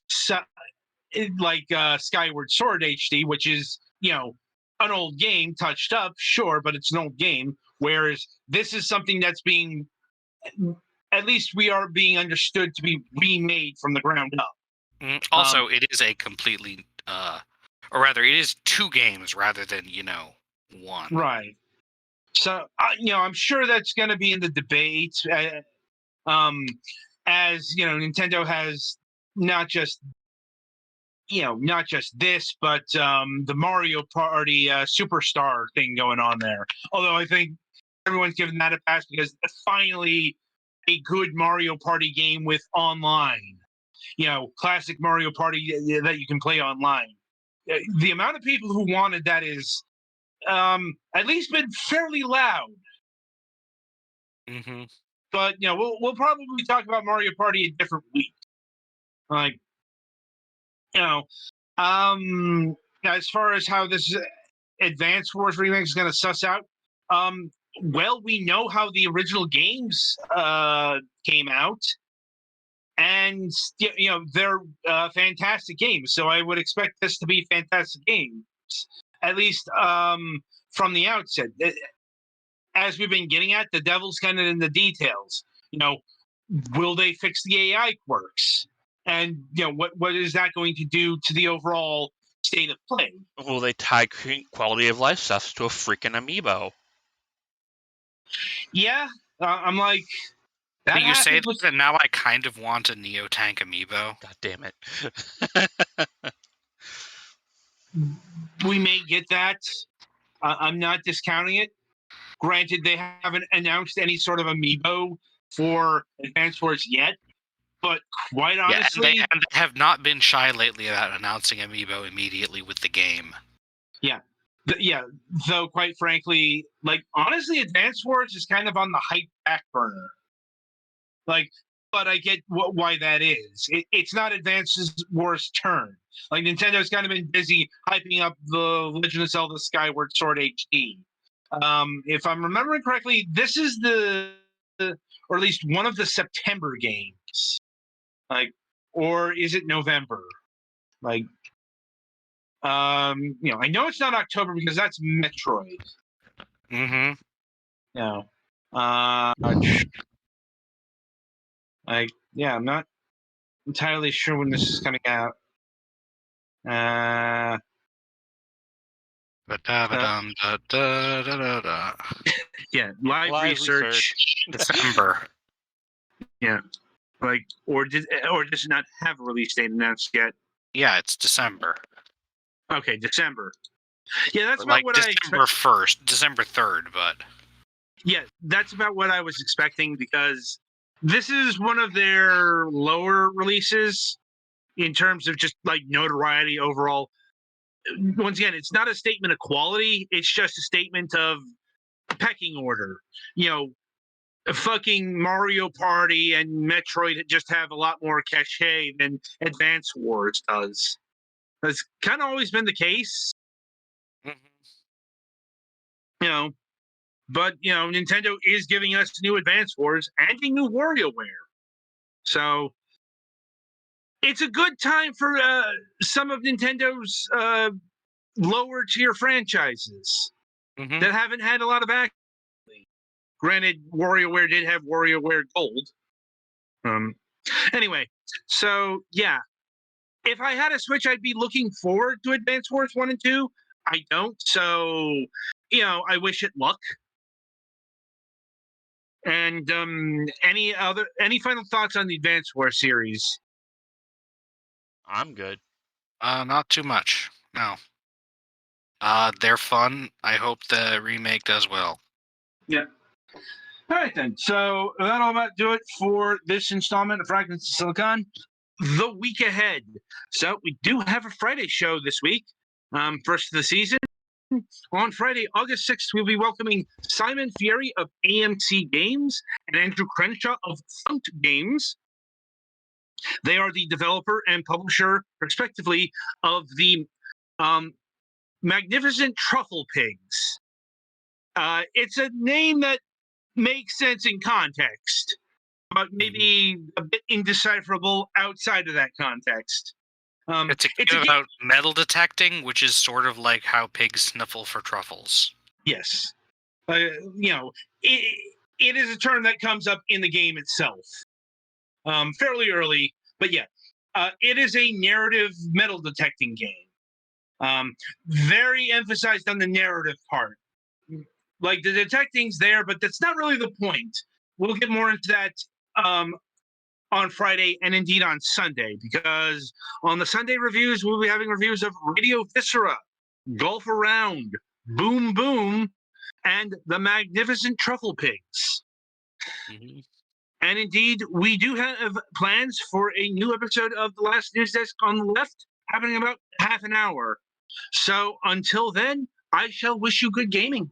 Speaker 2: so, like Skyward Sword HD, which is an old game touched up, sure, but it's an old game. Whereas this is something that's being, at least we are being understood to be remade from the ground up.
Speaker 1: Also, it is a completely, or rather, it is two games rather than one.
Speaker 2: Right. So I'm sure that's going to be in the debate. As Nintendo has not just this, but the Mario Party Superstar thing going on there. Although I think everyone's giving that a pass because finally a good Mario Party game with online. Classic Mario Party that you can play online. The amount of people who wanted that is at least been fairly loud.
Speaker 1: Mm-hmm.
Speaker 2: But we'll probably talk about Mario Party a different week. Like, as far as how this Advance Wars remake is going to suss out, well, we know how the original games came out, and they're fantastic games. So I would expect this to be fantastic games, at least from the outset. As we've been getting at, the devil's kind of in the details. Will they fix the AI quirks? And what is that going to do to the overall state of play?
Speaker 3: Will they tie quality of life stuff to a freaking amiibo?
Speaker 2: Yeah, I'm like, that
Speaker 1: you say
Speaker 2: with...
Speaker 1: that, and now I kind of want a Neo Tank amiibo.
Speaker 3: God damn it.
Speaker 2: We may get that. I'm not discounting it. Granted, they haven't announced any sort of amiibo for Advance Wars yet, but quite honestly...
Speaker 1: and they have not been shy lately about announcing amiibo immediately with the game.
Speaker 2: Yeah. Though, quite frankly, honestly, Advance Wars is kind of on the hype back burner. But I get why that is. It's not Advance Wars' turn. Nintendo's kind of been busy hyping up the Legend of Zelda Skyward Sword HD. If I'm remembering correctly, this is or at least one of the September games. Or is it November? I know it's not October because that's Metroid.
Speaker 1: Mm-hmm.
Speaker 2: No. I'm not entirely sure when this is coming out. Yeah, live research.
Speaker 1: December.
Speaker 2: Yeah, or does it not have a release date announced yet?
Speaker 1: Yeah, it's December.
Speaker 2: Okay, December. Yeah, that's about what
Speaker 1: December 1st, December 3rd, but
Speaker 2: yeah, that's about what I was expecting because this is one of their lower releases in terms of just notoriety overall. Once again, it's not a statement of quality, it's just a statement of pecking order. Fucking Mario Party and Metroid just have a lot more cachet than Advance Wars does. That's kind of always been the case.
Speaker 1: Mm-hmm.
Speaker 2: But Nintendo is giving us new Advance Wars and a new WarioWare. So it's a good time for some of Nintendo's lower tier franchises that haven't had a lot of action. Granted, WarioWare did have WarioWare Gold. Anyway, so yeah, if I had a Switch, I'd be looking forward to Advance Wars 1 and 2. I don't, so, I wish it luck. And any final thoughts on the Advance Wars series?
Speaker 3: I'm good.
Speaker 1: Not too much. No. They're fun. I hope the remake does well.
Speaker 2: Yeah. All right, then. So that'll about do it for this installment of Fragments of Silicon. The week ahead. So we do have a Friday show this week, first of the season. On Friday, August 6th, we'll be welcoming Simon Fieri of AMC Games and Andrew Crenshaw of Funked Games. They are the developer and publisher, respectively, of the Magnificent Truffle Pigs. It's a name that makes sense in context, but maybe a bit indecipherable outside of that context.
Speaker 1: It's a game about metal detecting, which is sort of like how pigs sniffle for truffles.
Speaker 2: Yes. It is a term that comes up in the game itself fairly early, but yeah. It is a narrative metal detecting game. Very emphasized on the narrative part. Like, the detecting's there, but that's not really the point. We'll get more into that on Friday and indeed on Sunday, because on the Sunday reviews, we'll be having reviews of Radio Viscera, Golf Around, Boom Boom, and the Magnificent Truffle Pigs.
Speaker 1: Mm-hmm.
Speaker 2: And indeed, we do have plans for a new episode of The Last News Desk on the Left, happening in about half an hour. So until then, I shall wish you good gaming.